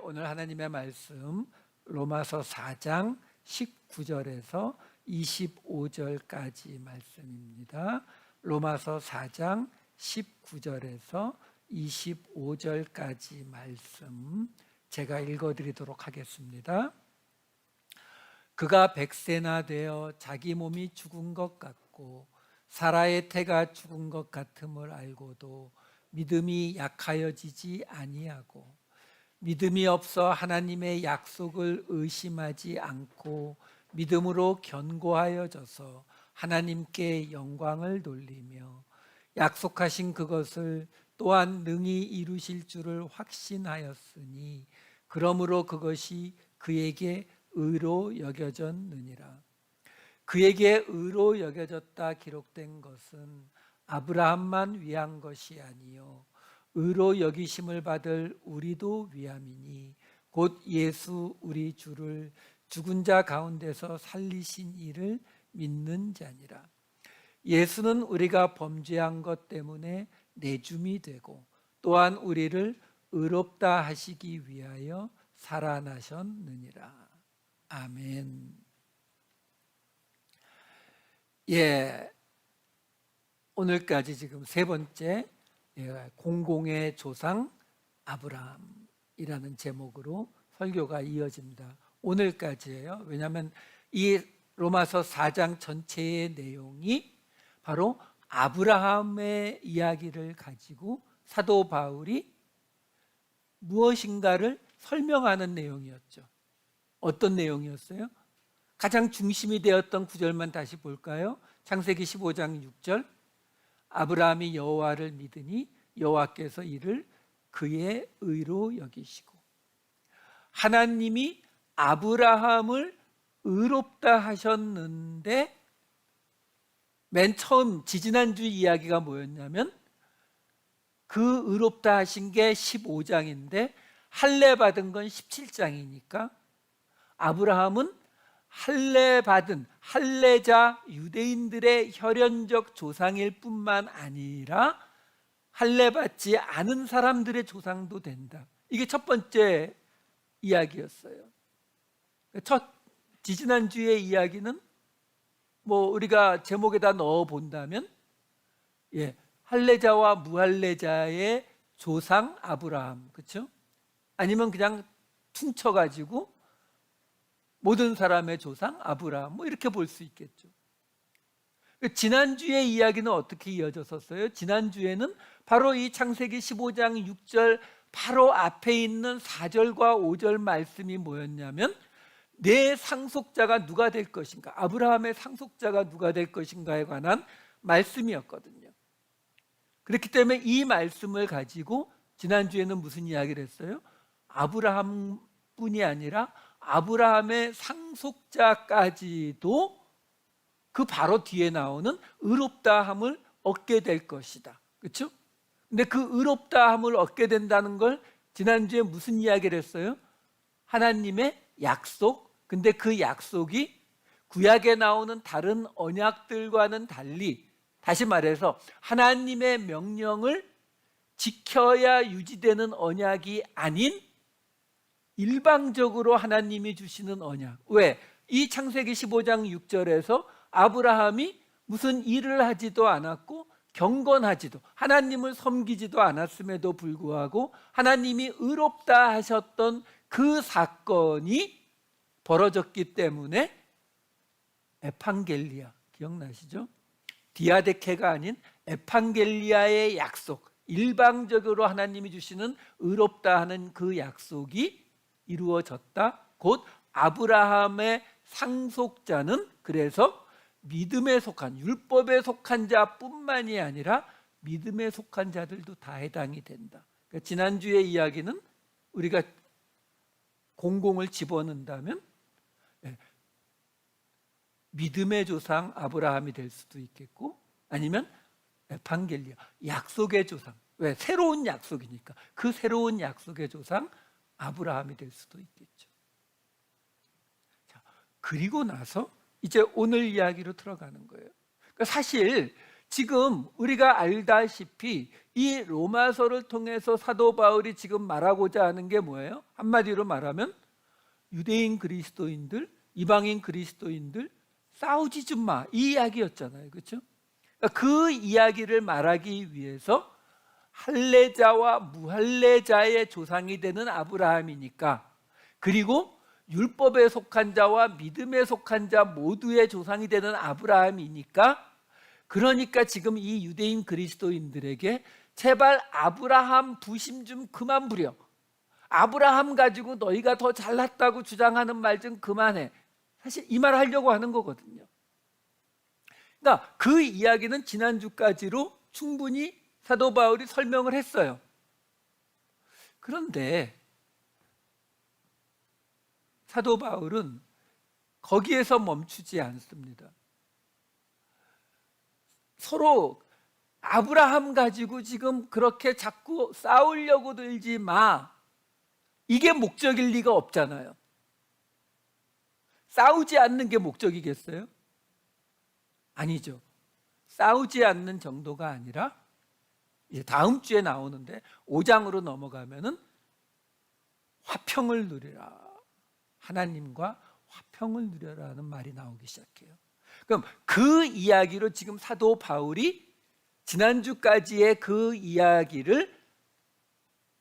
오늘 하나님의 말씀 로마서 4장 19절에서 25절까지 말씀입니다. 로마서 4장 19절에서 25절까지 말씀 제가 읽어드리도록 하겠습니다. 그가 백세나 되어 자기 몸이 죽은 것 같고 사라의 태가 죽은 것 같음을 알고도 믿음이 약하여지지 아니하고 믿음이 없어 하나님의 약속을 의심하지 않고 믿음으로 견고하여져서 하나님께 영광을 돌리며 약속하신 그것을 또한 능히 이루실 줄을 확신하였으니 그러므로 그것이 그에게 의로 여겨졌느니라. 그에게 의로 여겨졌다 기록된 것은 아브라함만 위한 것이 아니요 의로 여기심을 받을 우리도 위함이니 곧 예수 우리 주를 죽은 자 가운데서 살리신 이를 믿는 자니라. 예수는 우리가 범죄한 것 때문에 내줌이 되고 또한 우리를 의롭다 하시기 위하여 살아나셨느니라. 아멘. 오늘까지 지금 세 번째 공공의 조상 아브라함이라는 제목으로 설교가 이어집니다. 오늘까지예요. 왜냐하면 이 로마서 4장 전체의 내용이 바로 아브라함의 이야기를 가지고 사도 바울이 무엇인가를 설명하는 내용이었죠. 어떤 내용이었어요? 가장 중심이 되었던 구절만 다시 볼까요? 창세기 15장 6절 아브라함이 여호와를 믿으니 여호와께서 이를 그의 의로 여기시고, 하나님이 아브라함을 의롭다 하셨는데 맨 처음 지지난주 이야기가 뭐였냐면 그 의롭다 하신 게 15장인데 할례 받은 건 17장이니까 아브라함은 할례 받은 할례자 유대인들의 혈연적 조상일 뿐만 아니라 할례 받지 않은 사람들의 조상도 된다. 이게 첫 번째 이야기였어요. 지지난주의 이야기는 우리가 제목에다 넣어 본다면 할례자와 무할례자의 조상 아브라함, 그렇죠? 아니면 그냥 퉁쳐가지고 모든 사람의 조상 아브라함 이렇게 볼 수 있겠죠. 지난주의 이야기는 어떻게 이어졌었어요? 지난주에는 바로 이 창세기 15장 6절 바로 앞에 있는 4절과 5절 말씀이 뭐였냐면 내 상속자가 누가 될 것인가, 아브라함의 상속자가 누가 될 것인가에 관한 말씀이었거든요. 그렇기 때문에 이 말씀을 가지고 지난주에는 무슨 이야기를 했어요? 아브라함뿐이 아니라 아브라함의 상속자까지도 그 바로 뒤에 나오는 의롭다함을 얻게 될 것이다. 그렇죠? 근데 그 의롭다함을 얻게 된다는 걸 지난주에 무슨 이야기를 했어요? 하나님의 약속. 근데 그 약속이 구약에 나오는 다른 언약들과는 달리, 다시 말해서 하나님의 명령을 지켜야 유지되는 언약이 아닌 일방적으로 하나님이 주시는 언약. 왜? 이 창세기 15장 6절에서 아브라함이 무슨 일을 하지도 않았고 경건하지도 하나님을 섬기지도 않았음에도 불구하고 하나님이 의롭다 하셨던 그 사건이 벌어졌기 때문에 에판겔리아, 기억나시죠? 디아데케가 아닌 에판겔리아의 약속, 일방적으로 하나님이 주시는 의롭다 하는 그 약속이 이루어졌다. 곧 아브라함의 상속자는 그래서 믿음에 속한, 율법에 속한 자뿐만이 아니라 믿음에 속한 자들도 다 해당이 된다. 그러니까 지난주의 이야기는 우리가 공공을 집어넣는다면 믿음의 조상 아브라함이 될 수도 있겠고, 아니면 에판겔리아, 약속의 조상. 왜? 새로운 약속이니까 그 새로운 약속의 조상 아브라함이 될 수도 있겠죠. 자, 그리고 나서 이제 오늘 이야기로 들어가는 거예요. 그러니까 사실 지금 우리가 알다시피 이 로마서를 통해서 사도 바울이 지금 말하고자 하는 게 뭐예요? 한마디로 말하면 유대인 그리스도인들, 이방인 그리스도인들 싸우지 좀 마, 이 이야기였잖아요. 그렇죠? 그 이야기를 말하기 위해서 할례자와 무할례자의 조상이 되는 아브라함이니까, 그리고 율법에 속한 자와 믿음에 속한 자 모두의 조상이 되는 아브라함이니까, 그러니까 지금 이 유대인 그리스도인들에게 제발 아브라함 부심 좀 그만 부려, 아브라함 가지고 너희가 더 잘났다고 주장하는 말 좀 그만해. 사실 이 말 하려고 하는 거거든요. 그러니까 그 이야기는 지난주까지로 충분히 사도 바울이 설명을 했어요. 그런데 사도 바울은 거기에서 멈추지 않습니다. 서로 아브라함 가지고 지금 그렇게 자꾸 싸우려고 들지 마, 이게 목적일 리가 없잖아요. 싸우지 않는 게 목적이겠어요? 아니죠. 싸우지 않는 정도가 아니라 이제 다음 주에 나오는데 5장으로 넘어가면은 화평을 누리라, 하나님과 화평을 누려라는 말이 나오기 시작해요. 그럼 그 이야기로 지금 사도 바울이 지난주까지의 그 이야기를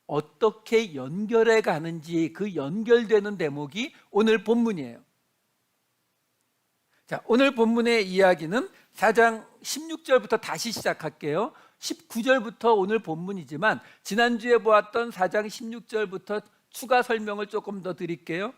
어떻게 연결해 가는지, 그 연결되는 대목이 오늘 본문이에요. 자, 오늘 본문의 이야기는 4장 16절부터 다시 시작할게요. 19절부터 오늘 본문이지만 지난주에 보았던 4장 16절부터 추가 설명을 조금 더 드릴게요.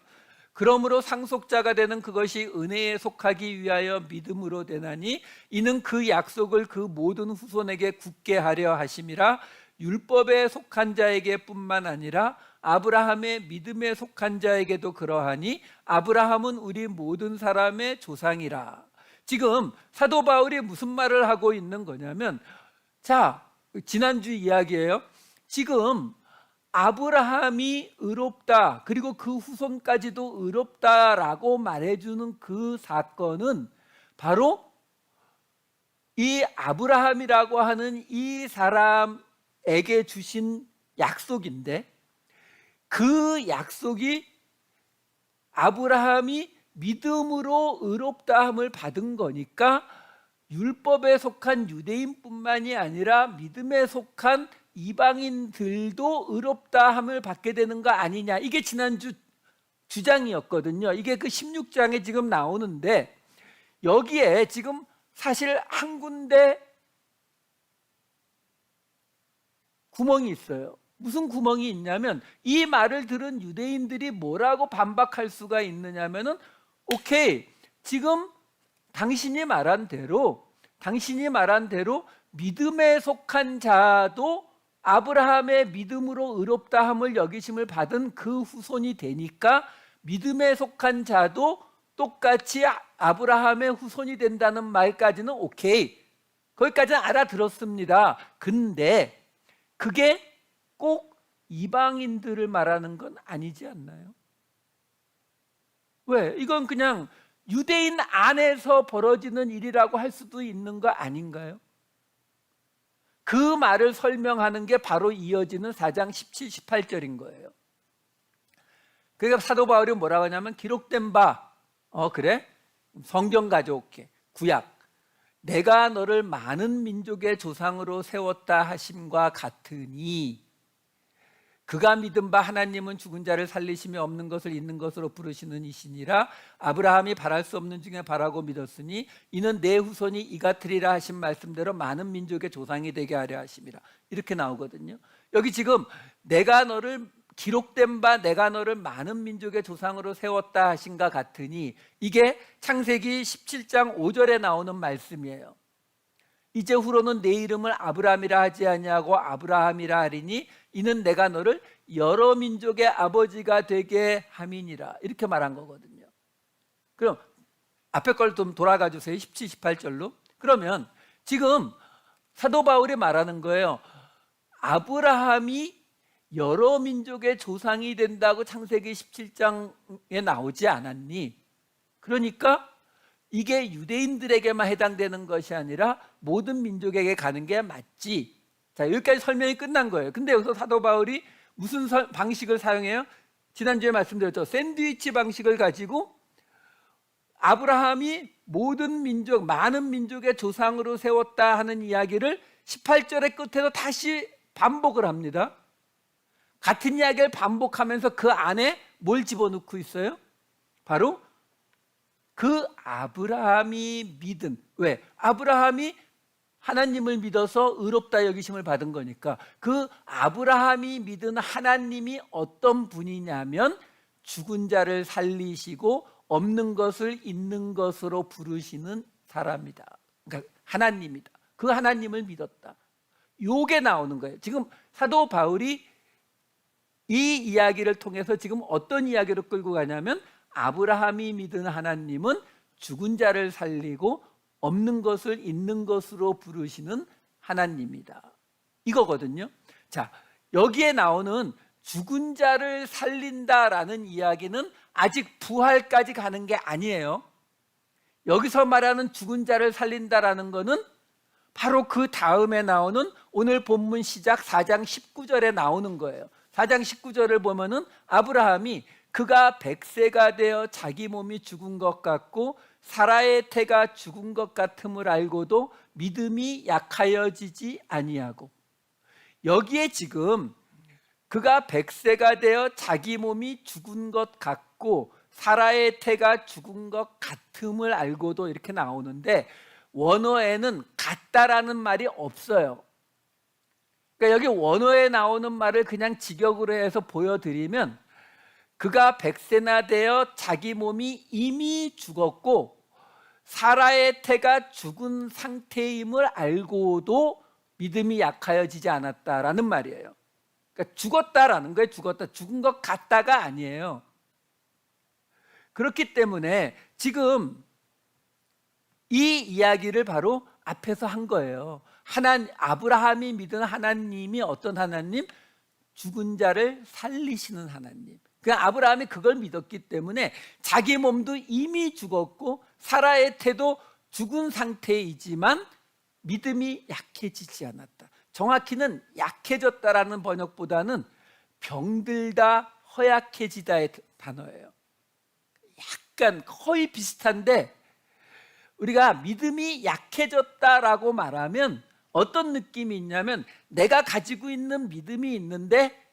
그러므로 상속자가 되는 그것이 은혜에 속하기 위하여 믿음으로 되나니 이는 그 약속을 그 모든 후손에게 굳게 하려 하심이라. 율법에 속한 자에게 뿐만 아니라 아브라함의 믿음에 속한 자에게도 그러하니 아브라함은 우리 모든 사람의 조상이라. 지금 사도 바울이 무슨 말을 하고 있는 거냐면, 자, 지난주 이야기예요. 지금 아브라함이 의롭다, 그리고 그 후손까지도 의롭다라고 말해주는 그 사건은 바로 이 아브라함이라고 하는 이 사람에게 주신 약속인데, 그 약속이 아브라함이 믿음으로 의롭다함을 받은 거니까 율법에 속한 유대인뿐만이 아니라 믿음에 속한 이방인들도 의롭다함을 받게 되는 거 아니냐, 이게 지난주 주장이었거든요. 이게 그 16장에 지금 나오는데, 여기에 지금 사실 한 군데 구멍이 있어요. 무슨 구멍이 있냐면, 이 말을 들은 유대인들이 뭐라고 반박할 수가 있느냐면은, 오케이, 지금 당신이 말한 대로 믿음에 속한 자도 아브라함의 믿음으로 의롭다함을 여기심을 받은 그 후손이 되니까 믿음에 속한 자도 똑같이 아브라함의 후손이 된다는 말까지는 오케이, 거기까지는 알아들었습니다. 근데 그게 꼭 이방인들을 말하는 건 아니지 않나요? 왜? 이건 그냥 유대인 안에서 벌어지는 일이라고 할 수도 있는 거 아닌가요? 그 말을 설명하는 게 바로 이어지는 4장 17, 18절인 거예요. 그러니까 사도 바울이 뭐라고 하냐면, 기록된 바, 그래? 성경 가져올게. 구약. 내가 너를 많은 민족의 조상으로 세웠다 하심과 같으니, 그가 믿은 바 하나님은 죽은 자를 살리시며 없는 것을 있는 것으로 부르시는 이시니라. 아브라함이 바랄 수 없는 중에 바라고 믿었으니 이는 내 후손이 이 같으리라 하신 말씀대로 많은 민족의 조상이 되게 하려 하심이라. 이렇게 나오거든요. 여기 지금 내가 너를, 기록된 바 내가 너를 많은 민족의 조상으로 세웠다 하신가 같으니, 이게 창세기 17장 5절에 나오는 말씀이에요. 이제 후로는 내 이름을 아브라함이라 하지 아니하고 아브라함이라 하리니 이는 내가 너를 여러 민족의 아버지가 되게 함이니라. 이렇게 말한 거거든요. 그럼 앞에 걸 좀 돌아가 주세요. 17, 18절로. 그러면 지금 사도 바울이 말하는 거예요. 아브라함이 여러 민족의 조상이 된다고 창세기 17장에 나오지 않았니? 그러니까 이게 유대인들에게만 해당되는 것이 아니라 모든 민족에게 가는 게 맞지. 자, 여기까지 설명이 끝난 거예요. 근데 여기서 사도 바울이 무슨 방식을 사용해요? 지난주에 말씀드렸죠. 샌드위치 방식을 가지고 아브라함이 모든 민족, 많은 민족의 조상으로 세웠다 하는 이야기를 18절의 끝에도 다시 반복을 합니다. 같은 이야기를 반복하면서 그 안에 뭘 집어넣고 있어요? 바로 그 아브라함이 믿은, 왜? 아브라함이 하나님을 믿어서 의롭다 여기심을 받은 거니까 그 아브라함이 믿은 하나님이 어떤 분이냐면 죽은 자를 살리시고 없는 것을 있는 것으로 부르시는 사람이다. 그러니까 하나님이다. 그 하나님을 믿었다. 요게 나오는 거예요. 지금 사도 바울이 이 이야기를 통해서 지금 어떤 이야기로 끌고 가냐면 아브라함이 믿은 하나님은 죽은 자를 살리고 없는 것을 있는 것으로 부르시는 하나님이다. 이거거든요. 자, 여기에 나오는 죽은 자를 살린다라는 이야기는 아직 부활까지 가는 게 아니에요. 여기서 말하는 죽은 자를 살린다라는 거는 바로 그 다음에 나오는 오늘 본문 시작 4장 19절에 나오는 거예요. 4장 19절을 보면은 아브라함이 그가 100세가 되어 자기 몸이 죽은 것 같고 사라의 태가 죽은 것 같음을 알고도 믿음이 약하여지지 아니하고, 여기에 지금 그가 100세가 되어 자기 몸이 죽은 것 같고 사라의 태가 죽은 것 같음을 알고도 이렇게 나오는데 원어에는 같다라는 말이 없어요. 그러니까 여기 원어에 나오는 말을 그냥 직역으로 해서 보여드리면 그가 100세나 되어 자기 몸이 이미 죽었고 사라의 태가 죽은 상태임을 알고도 믿음이 약하여지지 않았다라는 말이에요. 그러니까 죽었다라는 거예요. 죽은 것 같다가 아니에요. 그렇기 때문에 지금 이 이야기를 바로 앞에서 한 거예요. 아브라함이 믿은 하나님이 어떤 하나님? 죽은 자를 살리시는 하나님. 그냥 아브라함이 그걸 믿었기 때문에 자기 몸도 이미 죽었고 사라의 태도 죽은 상태이지만 믿음이 약해지지 않았다. 정확히는 약해졌다라는 번역보다는 병들다, 허약해지다의 단어예요. 약간 거의 비슷한데 우리가 믿음이 약해졌다라고 말하면 어떤 느낌이 있냐면 내가 가지고 있는 믿음이 있는데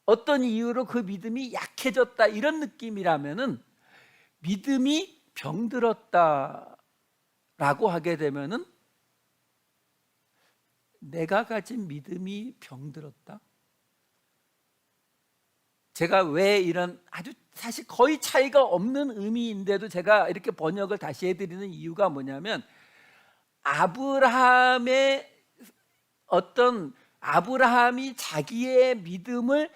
어떤 이유로 그 믿음이 약해졌다 이런 느낌이라면은 믿음이 병들었다라고 하게 되면은 내가 가진 믿음이 병들었다? 제가 왜 이런 아주 사실 거의 차이가 없는 의미인데도 제가 이렇게 번역을 다시 해드리는 이유가 뭐냐면 아브라함이 자기의 믿음을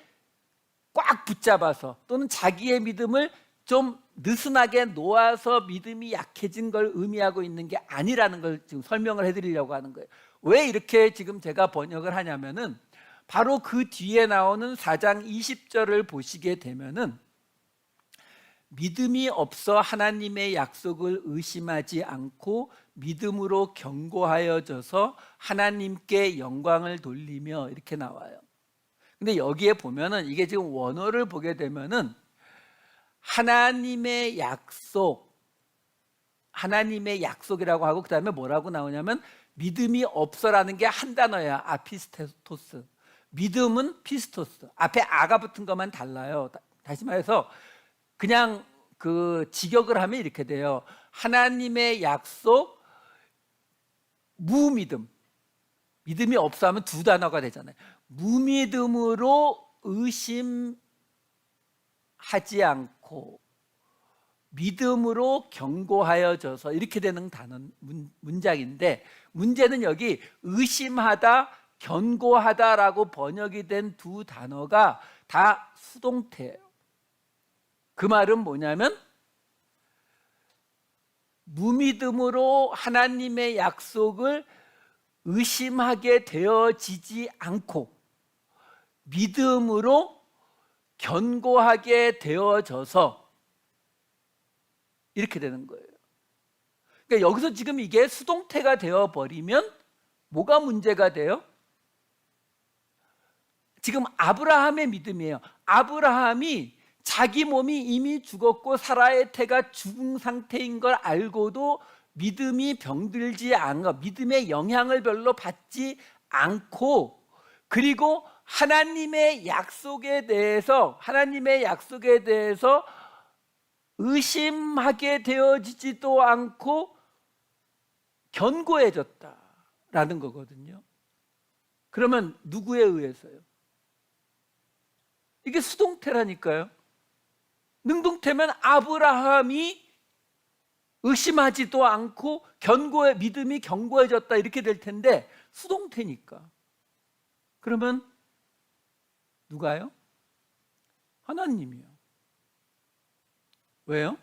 꽉 붙잡아서 또는 자기의 믿음을 좀 느슨하게 놓아서 믿음이 약해진 걸 의미하고 있는 게 아니라는 걸 지금 설명을 해드리려고 하는 거예요. 왜 이렇게 지금 제가 번역을 하냐면은 바로 그 뒤에 나오는 4장 20절을 보시게 되면은 믿음이 없어 하나님의 약속을 의심하지 않고 믿음으로 견고하여져서 하나님께 영광을 돌리며 이렇게 나와요. 근데 여기에 보면은 이게 지금 원어를 보게 되면은 하나님의 약속이라고 하고 그 다음에 뭐라고 나오냐면 믿음이 없어라는 게 한 단어야. 아피스토스. 믿음은 피스토스. 앞에 아가 붙은 것만 달라요. 다시 말해서 그냥 그 직역을 하면 이렇게 돼요. 하나님의 약속, 무믿음. 믿음이 없어 하면 두 단어가 되잖아요. 무믿음으로 의심하지 않고 믿음으로 견고하여져서 이렇게 되는 단어 문장인데 문제는 여기 의심하다, 견고하다라고 번역이 된 두 단어가 다 수동태예요. 그 말은 뭐냐면 무믿음으로 하나님의 약속을 의심하게 되어지지 않고 믿음으로 견고하게 되어져서 이렇게 되는 거예요. 그러니까 여기서 지금 이게 수동태가 되어 버리면 뭐가 문제가 돼요? 지금 아브라함의 믿음이에요. 아브라함이 자기 몸이 이미 죽었고 사라의 태가 죽은 상태인 걸 알고도 믿음이 병들지 않아, 믿음의 영향을 별로 받지 않고, 그리고 하나님의 약속에 대해서 의심하게 되어지지도 않고 견고해졌다라는 거거든요. 그러면 누구에 의해서요? 이게 수동태라니까요. 능동태면 아브라함이 의심하지도 않고 믿음이 견고해졌다 이렇게 될 텐데, 수동태니까. 그러면 누가요? 하나님이요. 왜요?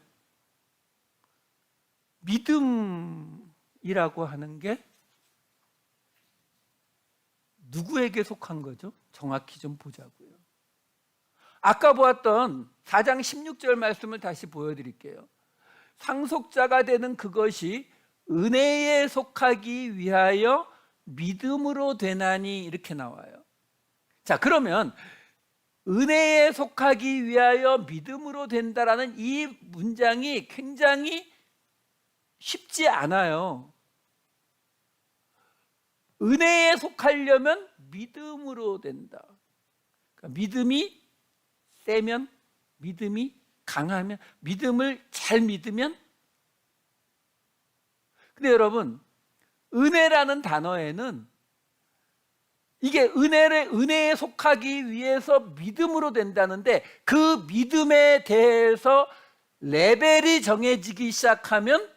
믿음이라고 하는 게 누구에게 속한 거죠? 정확히 좀 보자고요. 아까 보았던 4장 16절 말씀을 다시 보여드릴게요. 상속자가 되는 그것이 은혜에 속하기 위하여 믿음으로 되나니, 이렇게 나와요. 자, 그러면 은혜에 속하기 위하여 믿음으로 된다라는 이 문장이 굉장히 쉽지 않아요. 은혜에 속하려면 믿음으로 된다. 그러니까 믿음이 세면, 믿음이 강하면, 믿음을 잘 믿으면. 근데 여러분, 은혜라는 단어에는 이게 은혜에 속하기 위해서 믿음으로 된다는데, 그 믿음에 대해서 레벨이 정해지기 시작하면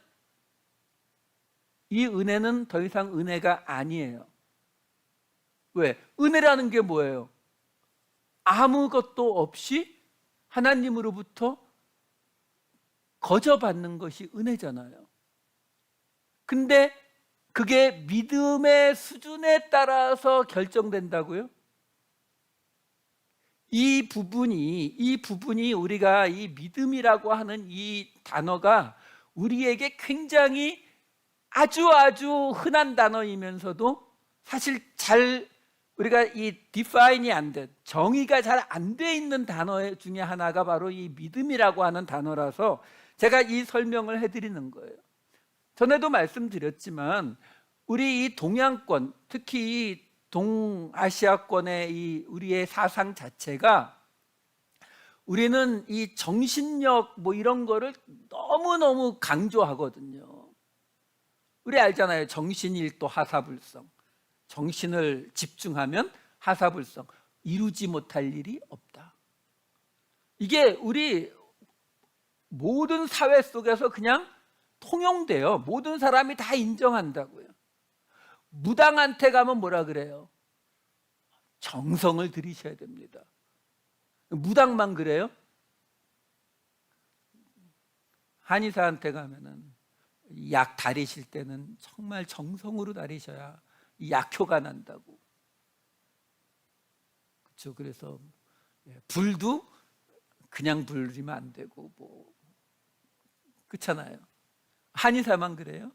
이 은혜는 더 이상 은혜가 아니에요. 왜? 은혜라는 게 뭐예요? 아무것도 없이 하나님으로부터 거저받는 것이 은혜잖아요. 근데 그게 믿음의 수준에 따라서 결정된다고요? 이 부분이 우리가 이 믿음이라고 하는 이 단어가 우리에게 굉장히 아주 흔한 단어이면서도 사실 우리가 이 디파인이 안 된, 정의가 잘 안 돼 있는 단어 중에 하나가 바로 이 믿음이라고 하는 단어라서 제가 이 설명을 해드리는 거예요. 전에도 말씀드렸지만 우리 이 동양권, 특히 이 동아시아권의 우리의 사상 자체가, 우리는 이 정신력 이런 거를 너무너무 강조하거든요. 우리 알잖아요. 정신일도 하사불성. 정신을 집중하면 하사불성. 이루지 못할 일이 없다. 이게 우리 모든 사회 속에서 그냥 통용돼요. 모든 사람이 다 인정한다고요. 무당한테 가면 뭐라 그래요? 정성을 들이셔야 됩니다. 무당만 그래요? 한의사한테 가면은 약 다리실 때는 정말 정성으로 다리셔야 약효가 난다고. 그렇죠. 그래서 불도 그냥 불리면 안 되고 그렇잖아요. 한의사만 그래요?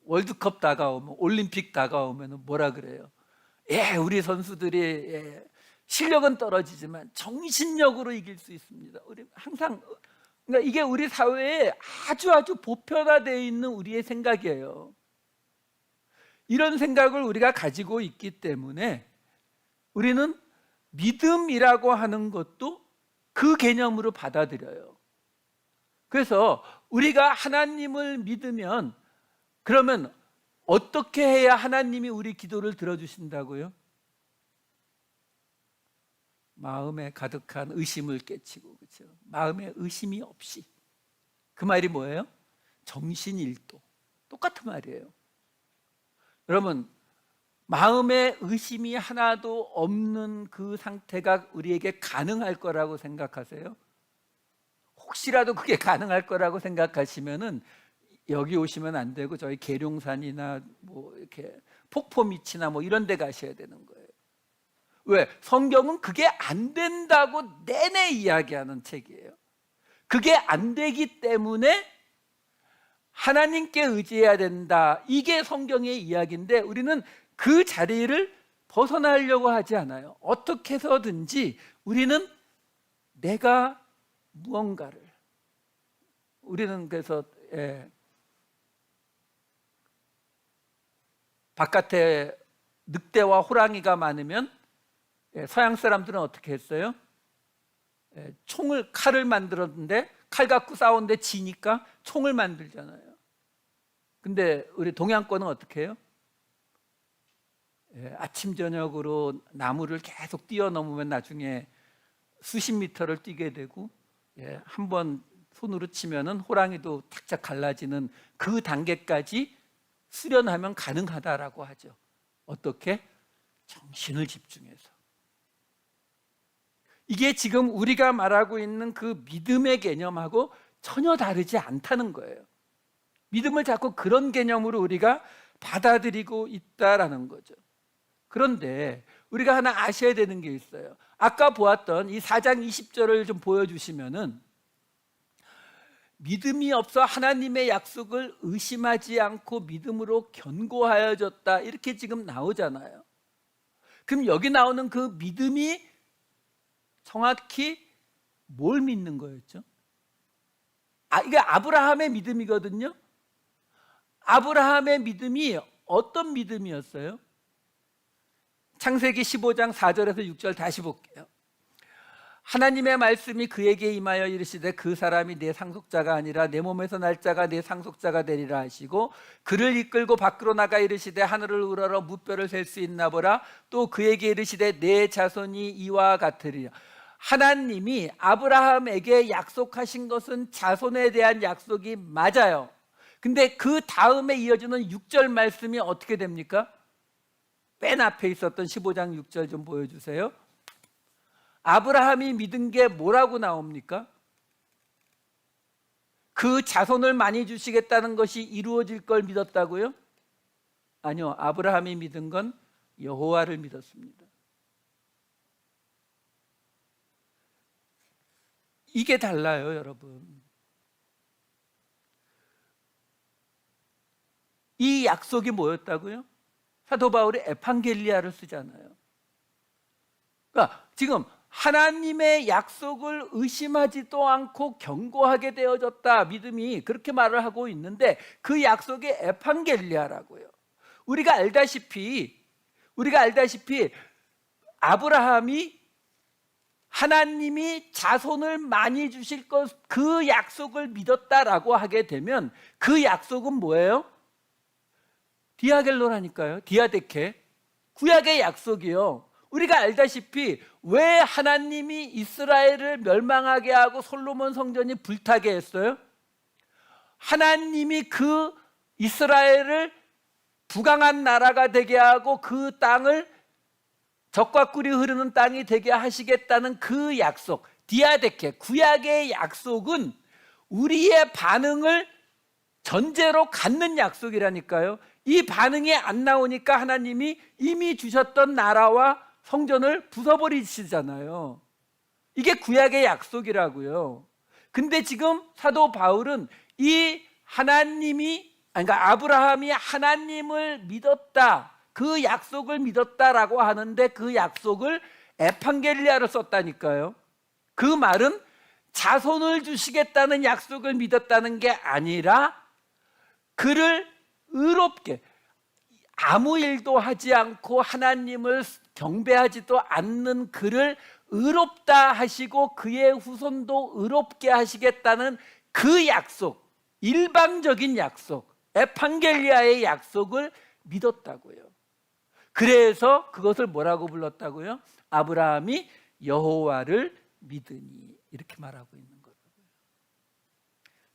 월드컵 다가오면, 올림픽 다가오면 뭐라 그래요? 우리 선수들이 실력은 떨어지지만 정신력으로 이길 수 있습니다. 우리 항상, 그러니까 이게 우리 사회에 아주 보편화되어 있는 우리의 생각이에요. 이런 생각을 우리가 가지고 있기 때문에 우리는 믿음이라고 하는 것도 그 개념으로 받아들여요. 그래서 우리가 하나님을 믿으면, 그러면 어떻게 해야 하나님이 우리 기도를 들어주신다고요? 마음에 가득한 의심을 깨치고, 그렇죠? 마음에 의심이 없이. 그 말이 뭐예요? 정신일도. 똑같은 말이에요. 여러분, 마음에 의심이 하나도 없는 그 상태가 우리에게 가능할 거라고 생각하세요? 혹시라도 그게 가능할 거라고 생각하시면은 여기 오시면 안 되고 저희 계룡산이나 이렇게 폭포밑이나 이런 데 가셔야 되는 거예요. 왜? 성경은 그게 안 된다고 내내 이야기하는 책이에요. 그게 안 되기 때문에 하나님께 의지해야 된다. 이게 성경의 이야기인데 우리는 그 자리를 벗어나려고 하지 않아요. 어떻게 해서든지 우리는 내가 무언가를, 우리는 그래서 바깥에 늑대와 호랑이가 많으면 서양 사람들은 어떻게 했어요? 칼을 만들었는데 칼 갖고 싸우는데 지니까 총을 만들잖아요. 근데 우리 동양권은 어떻게 해요? 아침 저녁으로 나무를 계속 뛰어넘으면 나중에 수십 미터를 뛰게 되고, 한번 손으로 치면은 호랑이도 탁탁 갈라지는 그 단계까지 수련하면 가능하다라고 하죠. 어떻게? 정신을 집중해서. 이게 지금 우리가 말하고 있는 그 믿음의 개념하고 전혀 다르지 않다는 거예요. 믿음을 자꾸 그런 개념으로 우리가 받아들이고 있다라는 거죠. 그런데 우리가 하나 아셔야 되는 게 있어요. 아까 보았던 이 4장 20절을 좀 보여주시면은, 믿음이 없어 하나님의 약속을 의심하지 않고 믿음으로 견고하여졌다, 이렇게 지금 나오잖아요. 그럼 여기 나오는 그 믿음이 정확히 뭘 믿는 거였죠? 이게 아브라함의 믿음이거든요. 아브라함의 믿음이 어떤 믿음이었어요? 창세기 15장 4절에서 6절 다시 볼게요. 하나님의 말씀이 그에게 임하여 이르시되 그 사람이 내 상속자가 아니라 내 몸에서 날 자가 내 상속자가 되리라 하시고, 그를 이끌고 밖으로 나가 이르시되 하늘을 우러러 무뼈를 셀 수 있나 보라. 또 그에게 이르시되 내 자손이 이와 같으리라. 하나님이 아브라함에게 약속하신 것은 자손에 대한 약속이 맞아요. 근데 그 다음에 이어지는 6절 말씀이 어떻게 됩니까? 맨 앞에 있었던 15장 6절 좀 보여주세요. 아브라함이 믿은 게 뭐라고 나옵니까? 그 자손을 많이 주시겠다는 것이 이루어질 걸 믿었다고요? 아니요, 아브라함이 믿은 건 여호와를 믿었습니다. 이게 달라요, 여러분. 이 약속이 뭐였다고요? 사도 바울이 에판겔리아를 쓰잖아요. 그러니까 지금 하나님의 약속을 의심하지도 않고 견고하게 되어졌다, 믿음이, 그렇게 말을 하고 있는데 그 약속이 에판겔리아라고요. 우리가 알다시피 아브라함이 하나님이 자손을 많이 주실 것, 그 약속을 믿었다라고 하게 되면 그 약속은 뭐예요? 디아겔로라니까요. 디아데케, 구약의 약속이요. 우리가 알다시피 왜 하나님이 이스라엘을 멸망하게 하고 솔로몬 성전이 불타게 했어요? 하나님이 그 이스라엘을 부강한 나라가 되게 하고 그 땅을 젖과 꿀이 흐르는 땅이 되게 하시겠다는 그 약속, 디아데케, 구약의 약속은 우리의 반응을 전제로 갖는 약속이라니까요. 이 반응이 안 나오니까 하나님이 이미 주셨던 나라와 성전을 부숴버리시잖아요. 이게 구약의 약속이라고요. 근데 지금 사도 바울은 이 그러니까 아브라함이 하나님을 믿었다, 그 약속을 믿었다라고 하는데 그 약속을 에판겔리아로 썼다니까요. 그 말은 자손을 주시겠다는 약속을 믿었다는 게 아니라 그를 의롭게, 아무 일도 하지 않고 하나님을 경배하지도 않는 그를 의롭다 하시고 그의 후손도 의롭게 하시겠다는 그 약속, 일방적인 약속, 에판겔리아의 약속을 믿었다고요. 그래서 그것을 뭐라고 불렀다고요? 아브라함이 여호와를 믿으니, 이렇게 말하고 있는 거예요.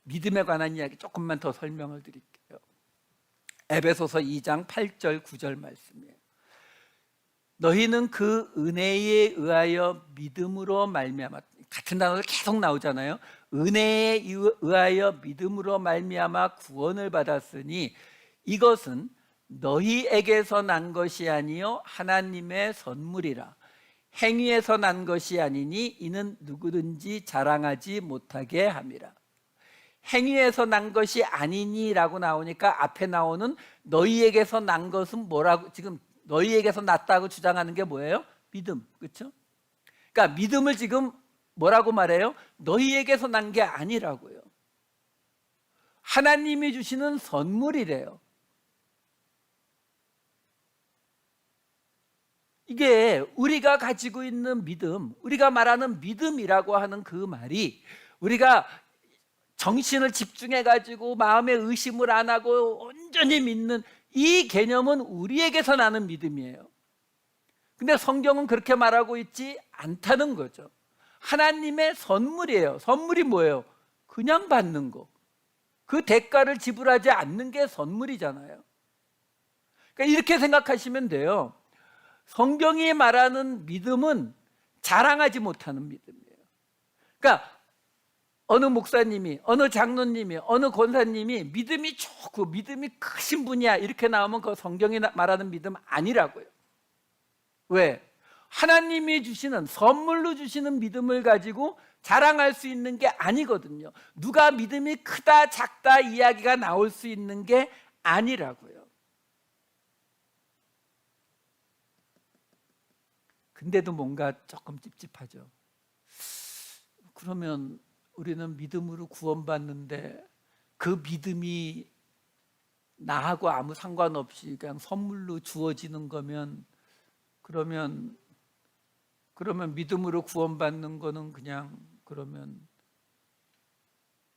믿음에 관한 이야기 조금만 더 설명을 드릴게요. 에베소서 2장 8절 9절 말씀이에요. 너희는 그 은혜에 의하여 믿음으로 말미암아, 같은 단어가 계속 나오잖아요. 은혜에 의하여 믿음으로 말미암아 구원을 받았으니 이것은 너희에게서 난 것이 아니요 하나님의 선물이라. 행위에서 난 것이 아니니 이는 누구든지 자랑하지 못하게 함이라. 행위에서 난 것이 아니니라고 나오니까 앞에 나오는 너희에게서 난 것은 뭐라고, 지금 너희에게서 났다고 주장하는 게 뭐예요? 믿음. 그렇죠? 그러니까 믿음을 지금 뭐라고 말해요? 너희에게서 난 게 아니라고요. 하나님이 주시는 선물이래요. 이게 우리가 가지고 있는 믿음, 우리가 말하는 믿음이라고 하는 그 말이, 우리가 정신을 집중해 가지고 마음에 의심을 안 하고 온전히 믿는 이 개념은 우리에게서 나는 믿음이에요. 근데 성경은 그렇게 말하고 있지 않다는 거죠. 하나님의 선물이에요. 선물이 뭐예요? 그냥 받는 거. 그 대가를 지불하지 않는 게 선물이잖아요. 그러니까 이렇게 생각하시면 돼요. 성경이 말하는 믿음은 자랑하지 못하는 믿음이에요. 그러니까 어느 목사님이, 어느 장로님이, 어느 권사님이 믿음이 좋고 믿음이 크신 분이야 이렇게 나오면 그 성경이 말하는 믿음 아니라고요. 왜? 하나님이 주시는, 선물로 주시는 믿음을 가지고 자랑할 수 있는 게 아니거든요. 누가 믿음이 크다 작다 이야기가 나올 수 있는 게 아니라고요. 근데도 뭔가 조금 찝찝하죠. 그러면 우리는 믿음으로 구원받는데 그 믿음이 나하고 아무 상관없이 그냥 선물로 주어지는 거면, 그러면 믿음으로 구원받는 거는 그냥, 그러면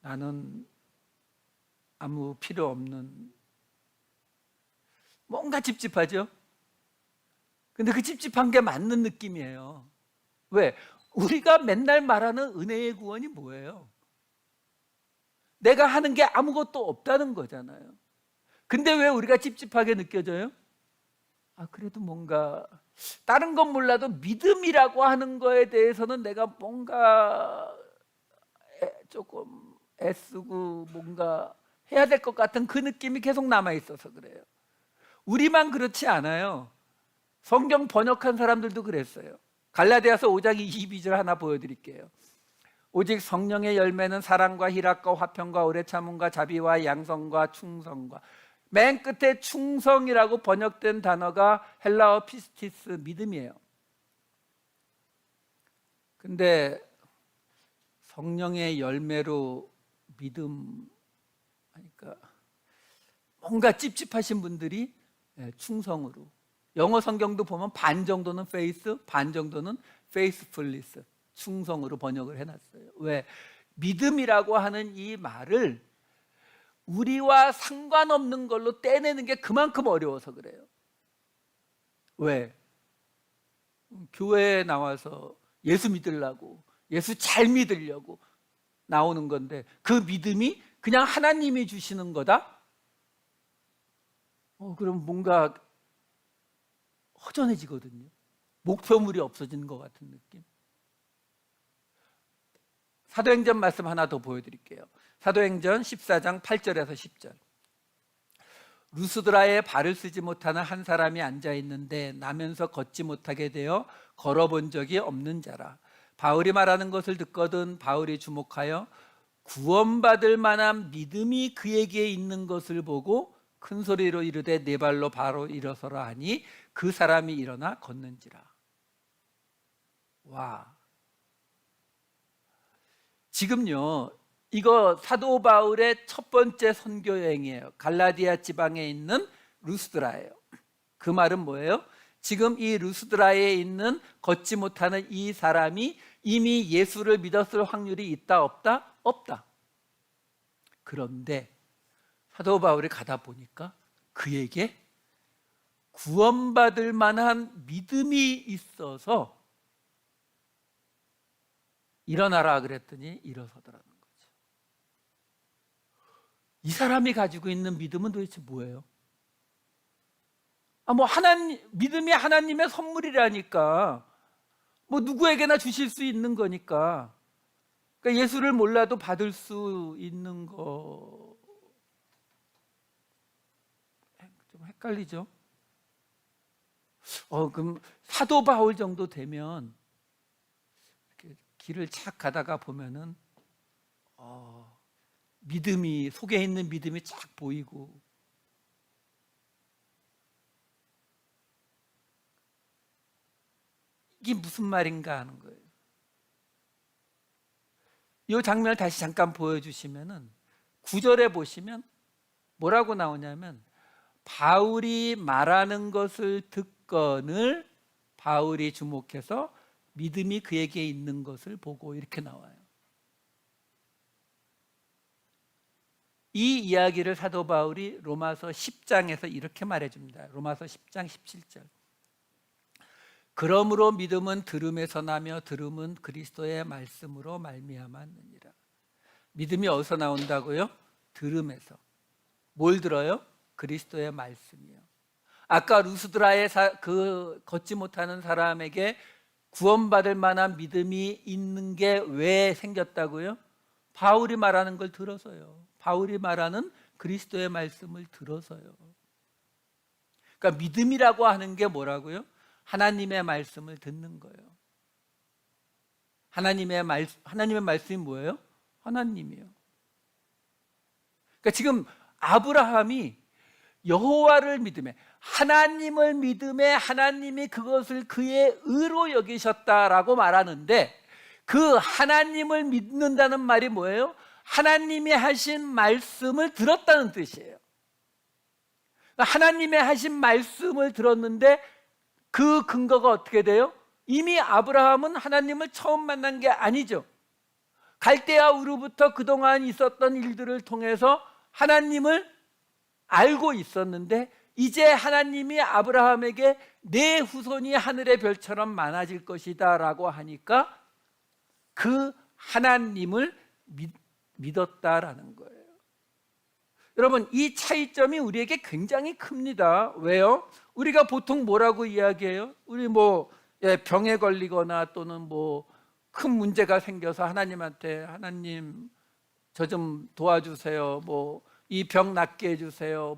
나는 아무 필요 없는, 뭔가 찝찝하죠? 근데 그 찝찝한 게 맞는 느낌이에요. 왜? 우리가 맨날 말하는 은혜의 구원이 뭐예요? 내가 하는 게 아무것도 없다는 거잖아요. 근데 왜 우리가 찝찝하게 느껴져요? 그래도 뭔가 다른 건 몰라도 믿음이라고 하는 거에 대해서는 내가 뭔가 조금 애쓰고 뭔가 해야 될 것 같은 그 느낌이 계속 남아있어서 그래요. 우리만 그렇지 않아요. 성경 번역한 사람들도 그랬어요. 갈라디아서 5장 22절 하나 보여드릴게요. 오직 성령의 열매는 사랑과 희락과 화평과 오래 참음과 자비와 양성과 충성과, 맨 끝에 충성이라고 번역된 단어가 헬라어 피스티스, 믿음이에요. 근데 성령의 열매로 믿음 하니까 뭔가 찝찝하신 분들이 충성으로, 영어 성경도 보면 반 정도는 faith, 반 정도는 faithfulness, 충성으로 번역을 해놨어요. 왜? 믿음이라고 하는 이 말을 우리와 상관없는 걸로 떼내는 게 그만큼 어려워서 그래요. 왜? 교회에 나와서 예수 믿으려고, 예수 잘 믿으려고 나오는 건데 그 믿음이 그냥 하나님이 주시는 거다? 그럼 뭔가 허전해지거든요. 목표물이 없어지는 것 같은 느낌. 사도행전 말씀 하나 더 보여드릴게요. 사도행전 14장 8절에서 10절. 루스드라에 발을 쓰지 못하는 한 사람이 앉아있는데 나면서 걷지 못하게 되어 걸어본 적이 없는 자라. 바울이 말하는 것을 듣거든 바울이 주목하여 구원받을 만한 믿음이 그에게 있는 것을 보고 큰 소리로 이르되 네 발로 바로 일어서라 하니 그 사람이 일어나 걷는지라. 와, 지금요 이거 사도 바울의 첫 번째 선교 여행이에요. 갈라디아 지방에 있는 루스드라예요. 그 말은 뭐예요? 지금 이 루스드라에 있는 걷지 못하는 이 사람이 이미 예수를 믿었을 확률이 있다 없다? 없다. 그런데 사도 바울이 가다 보니까 그에게 구원받을 만한 믿음이 있어서 일어나라 그랬더니 일어서더라는 거죠. 이 사람이 가지고 있는 믿음은 도대체 뭐예요? 믿음이 하나님의 선물이라니까, 누구에게나 주실 수 있는 거니까. 그러니까 예수를 몰라도 받을 수 있는 거, 좀 헷갈리죠? 그럼 사도 바울 정도 되면 이렇게 길을 착 가다가 보면은 믿음이, 속에 있는 믿음이 쫙 보이고, 이게 무슨 말인가 하는 거예요. 이 장면을 다시 잠깐 보여주시면은 9절에 보시면 뭐라고 나오냐면, 바울이 말하는 것을 듣거늘 바울이 주목해서 믿음이 그에게 있는 것을 보고, 이렇게 나와요. 이 이야기를 사도 바울이 로마서 10장에서 이렇게 말해줍니다. 로마서 10장 17절. 그러므로 믿음은 들음에서 나며 들음은 그리스도의 말씀으로 말미암았느니라. 믿음이 어디서 나온다고요? 들음에서. 뭘 들어요? 그리스도의 말씀이요. 아까 루스드라의 그 걷지 못하는 사람에게 구원받을 만한 믿음이 있는 게 왜 생겼다고요? 바울이 말하는 걸 들어서요. 바울이 말하는 그리스도의 말씀을 들어서요. 그러니까 믿음이라고 하는 게 뭐라고요? 하나님의 말씀을 듣는 거예요. 하나님의 말씀이 뭐예요? 하나님이요. 그러니까 지금 아브라함이 여호와를 믿음에, 하나님을 믿음에 하나님이 그것을 그의 의로 여기셨다라고 말하는데, 그 하나님을 믿는다는 말이 뭐예요? 하나님이 하신 말씀을 들었다는 뜻이에요. 하나님의 하신 말씀을 들었는데 그 근거가 어떻게 돼요? 이미 아브라함은 하나님을 처음 만난 게 아니죠. 갈대아 우르부터 그동안 있었던 일들을 통해서 하나님을 알고 있었는데, 이제 하나님이 아브라함에게 내 후손이 하늘의 별처럼 많아질 것이다 라고 하니까 그 하나님을 믿었다라는 거예요. 여러분, 이 차이점이 우리에게 굉장히 큽니다. 왜요? 우리가 보통 뭐라고 이야기해요? 우리 병에 걸리거나 또는 큰 문제가 생겨서 하나님한테, 하나님 저 좀 도와주세요, 이 병 낫게 해주세요,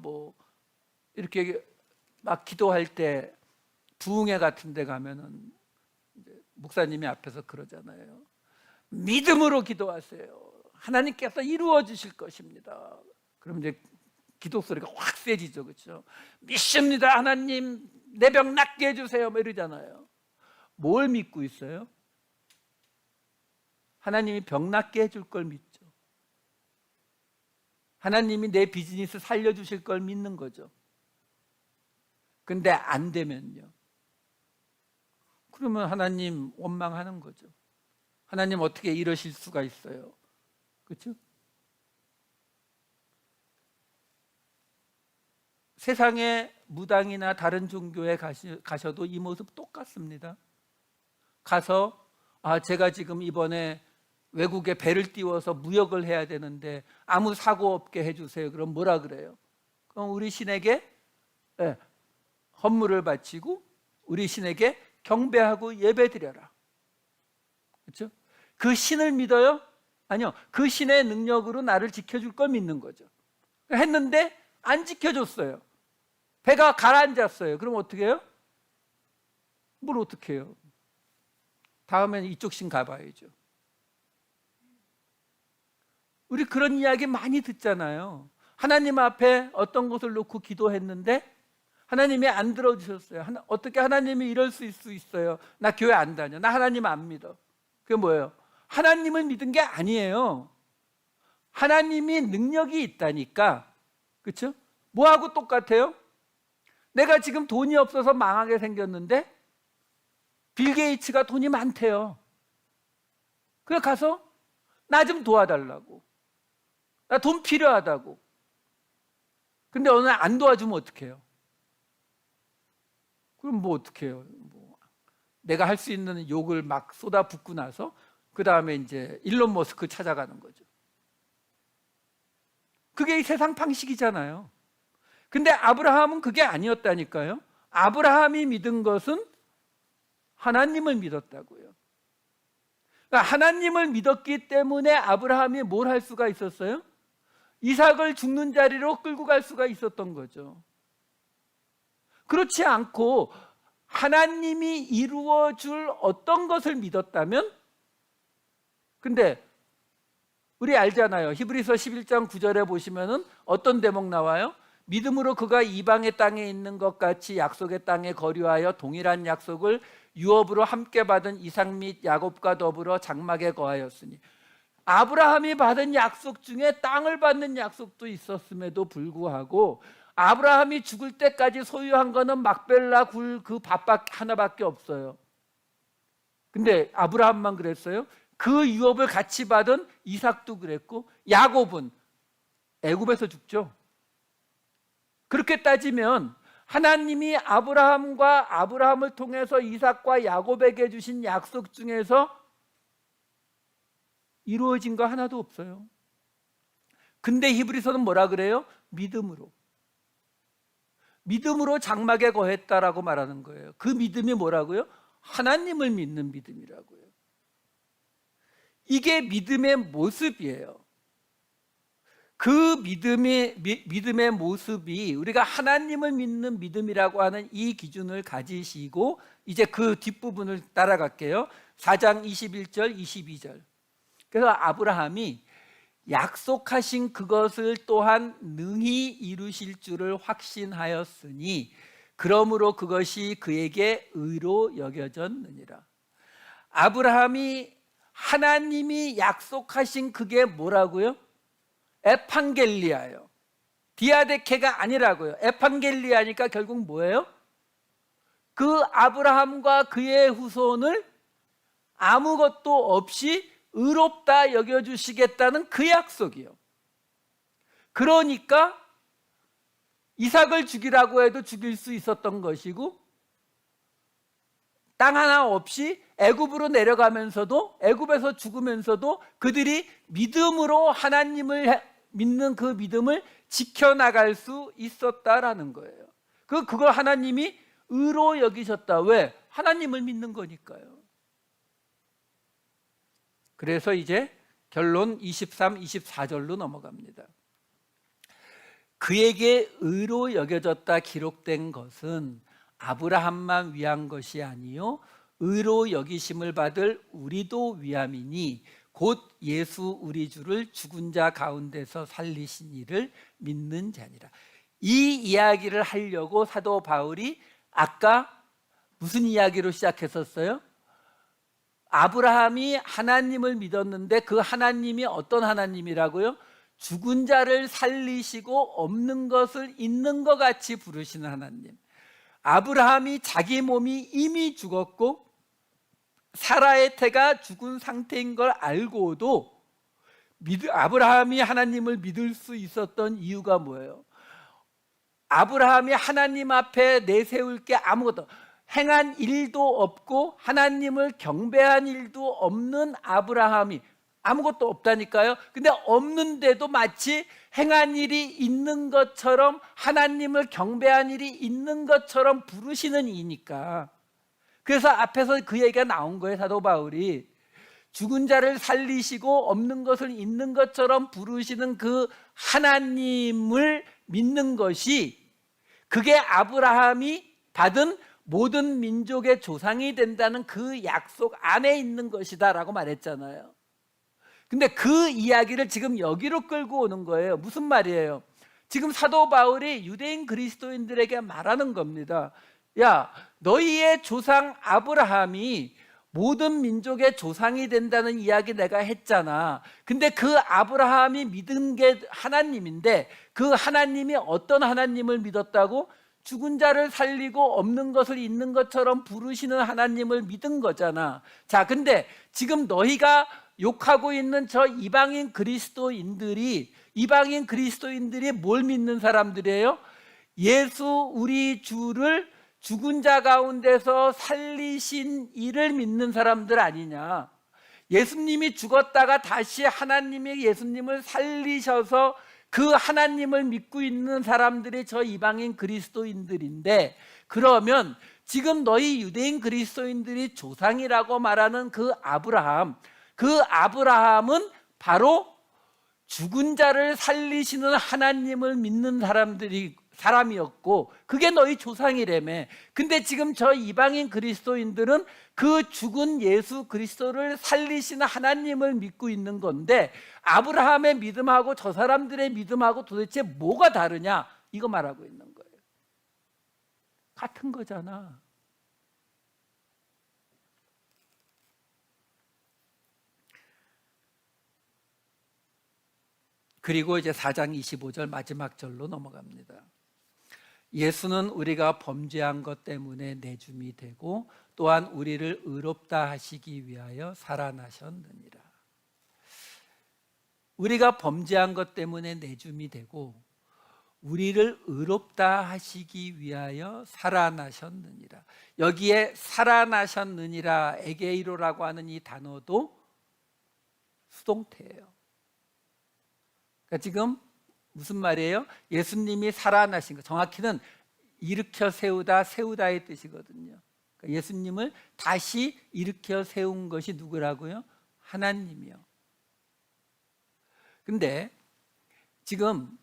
이렇게 막 기도할 때 부흥회 같은 데 가면은 목사님이 앞에서 그러잖아요. 믿음으로 기도하세요. 하나님께서 이루어 주실 것입니다. 그럼 이제 기도 소리가 확 세지죠. 그렇죠? 믿습니다. 하나님 내 병 낫게 해주세요. 이러잖아요. 뭘 믿고 있어요? 하나님이 병 낫게 해줄 걸 믿죠. 하나님이 내 비즈니스 살려주실 걸 믿는 거죠. 근데 안 되면요, 그러면 하나님 원망하는 거죠. 하나님 어떻게 이러실 수가 있어요? 그렇죠? 세상에 무당이나 다른 종교에 가셔도 이 모습 똑같습니다. 가서 제가 지금 이번에 외국에 배를 띄워서 무역을 해야 되는데 아무 사고 없게 해주세요. 그럼 뭐라 그래요? 그럼 우리 신에게 헌물을 바치고 우리 신에게 경배하고 예배드려라. 그렇죠? 그 신을 믿어요? 아니요. 그 신의 능력으로 나를 지켜줄 걸 믿는 거죠. 했는데 안 지켜줬어요. 배가 가라앉았어요. 그럼 어떻게 해요? 뭘 어떻게 해요? 다음엔 이쪽 신 가봐야죠. 우리 그런 이야기 많이 듣잖아요. 하나님 앞에 어떤 것을 놓고 기도했는데 하나님이 안 들어주셨어요. 어떻게 하나님이 이럴 수 있어요? 나 교회 안 다녀. 나 하나님 안 믿어. 그게 뭐예요? 하나님을 믿은 게 아니에요. 하나님이 능력이 있다니까. 그렇죠? 뭐하고 똑같아요? 내가 지금 돈이 없어서 망하게 생겼는데 빌 게이츠가 돈이 많대요. 그래 가서 나 좀 도와달라고. 나 돈 필요하다고. 근데 어느 날 안 도와주면 어떡해요? 그럼 어떡해요? 내가 할 수 있는 욕을 막 쏟아붓고 나서 그 다음에 이제 일론 머스크 찾아가는 거죠. 그게 이 세상 방식이잖아요. 근데 아브라함은 그게 아니었다니까요. 아브라함이 믿은 것은 하나님을 믿었다고요. 그러니까 하나님을 믿었기 때문에 아브라함이 뭘 할 수가 있었어요? 이삭을 죽는 자리로 끌고 갈 수가 있었던 거죠. 그렇지 않고 하나님이 이루어 줄 어떤 것을 믿었다면, 근데 우리 알잖아요. 히브리서 11장 9절에 보시면은 어떤 대목 나와요? 믿음으로 그가 이방의 땅에 있는 것 같이 약속의 땅에 거류하여 동일한 약속을 유업으로 함께 받은 이삭 및 야곱과 더불어 장막에 거하였으니, 아브라함이 받은 약속 중에 땅을 받는 약속도 있었음에도 불구하고 아브라함이 죽을 때까지 소유한 거는 막벨라 굴 그 밭 하나밖에 없어요. 근데 아브라함만 그랬어요? 그 유업을 같이 받은 이삭도 그랬고, 야곱은 애굽에서 죽죠. 그렇게 따지면 하나님이 아브라함을 통해서 이삭과 야곱에게 주신 약속 중에서 이루어진 거 하나도 없어요. 근데 히브리서는 뭐라 그래요? 믿음으로 장막에 거했다라고 말하는 거예요. 그 믿음이 뭐라고요? 하나님을 믿는 믿음이라고요. 이게 믿음의 모습이에요. 그 믿음의 모습이 우리가 하나님을 믿는 믿음이라고 하는 이 기준을 가지시고, 이제 그 뒷부분을 따라갈게요. 4장 21절 22절. 그래서 아브라함이 약속하신 그것을 또한 능히 이루실 줄을 확신하였으니 그러므로 그것이 그에게 의로 여겨졌느니라. 아브라함이 하나님이 약속하신 그게 뭐라고요? 에판겔리아예요. 디아데케가 아니라고요. 에판겔리아니까 결국 뭐예요? 그 아브라함과 그의 후손을 아무것도 없이 의롭다 여겨주시겠다는 그 약속이요. 그러니까 이삭을 죽이라고 해도 죽일 수 있었던 것이고, 땅 하나 없이 애굽으로 내려가면서도, 애굽에서 죽으면서도 그들이 믿음으로 하나님을 믿는 그 믿음을 지켜나갈 수 있었다라는 거예요. 그걸 하나님이 의로 여기셨다. 왜? 하나님을 믿는 거니까요. 그래서 이제 결론 23, 24절로 넘어갑니다. 그에게 의로 여겨졌다 기록된 것은 아브라함만 위한 것이 아니요 의로 여기심을 받을 우리도 위함이니 곧 예수 우리 주를 죽은 자 가운데서 살리신 이를 믿는 자니라. 이 이야기를 하려고 사도 바울이 아까 무슨 이야기로 시작했었어요? 아브라함이 하나님을 믿었는데 그 하나님이 어떤 하나님이라고요? 죽은 자를 살리시고 없는 것을 있는 것 같이 부르시는 하나님. 아브라함이 자기 몸이 이미 죽었고 사라의 태가 죽은 상태인 걸 알고도 아브라함이 하나님을 믿을 수 있었던 이유가 뭐예요? 아브라함이 하나님 앞에 내세울 게 아무것도, 행한 일도 없고 하나님을 경배한 일도 없는 아브라함이, 아무것도 없다니까요. 근데 없는데도 마치 행한 일이 있는 것처럼, 하나님을 경배한 일이 있는 것처럼 부르시는 이니까. 그래서 앞에서 그 얘기가 나온 거예요. 사도 바울이 죽은 자를 살리시고 없는 것을 있는 것처럼 부르시는 그 하나님을 믿는 것이, 그게 아브라함이 받은 모든 민족의 조상이 된다는 그 약속 안에 있는 것이다 라고 말했잖아요. 근데 그 이야기를 지금 여기로 끌고 오는 거예요. 무슨 말이에요? 지금 사도 바울이 유대인 그리스도인들에게 말하는 겁니다. 야, 너희의 조상 아브라함이 모든 민족의 조상이 된다는 이야기 내가 했잖아. 근데 그 아브라함이 믿은 게 하나님인데, 그 하나님이 어떤 하나님을 믿었다고? 죽은 자를 살리고 없는 것을 있는 것처럼 부르시는 하나님을 믿은 거잖아. 자, 근데 지금 너희가 욕하고 있는 저 이방인 그리스도인들이 뭘 믿는 사람들이에요? 예수 우리 주를 죽은 자 가운데서 살리신 이를 믿는 사람들 아니냐. 예수님이 죽었다가 다시 하나님이 예수님을 살리셔서 그 하나님을 믿고 있는 사람들이 저 이방인 그리스도인들인데, 그러면 지금 너희 유대인 그리스도인들이 조상이라고 말하는 그 아브라함은 바로 죽은 자를 살리시는 하나님을 믿는 사람이었고 그게 너희 조상이라며. 근데 지금 저 이방인 그리스도인들은 그 죽은 예수 그리스도를 살리시는 하나님을 믿고 있는 건데 아브라함의 믿음하고 저 사람들의 믿음하고 도대체 뭐가 다르냐, 이거 말하고 있는 거예요. 같은 거잖아. 그리고 이제 4장 25절 마지막 절로 넘어갑니다. 예수는 우리가 범죄한 것 때문에 내줌이 되고 또한 우리를 의롭다 하시기 위하여 살아나셨느니라. 우리가 범죄한 것 때문에 내줌이 되고 우리를 의롭다 하시기 위하여 살아나셨느니라. 여기에 살아나셨느니라, 에게이로라고 하는 이 단어도 수동태예요. 그러니까 지금 무슨 말이에요? 예수님이 살아나신 것, 정확히는 일으켜 세우다, 세우다의 뜻이거든요. 그러니까 예수님을 다시 일으켜 세운 것이 누구라고요? 하나님이요. 근데 지금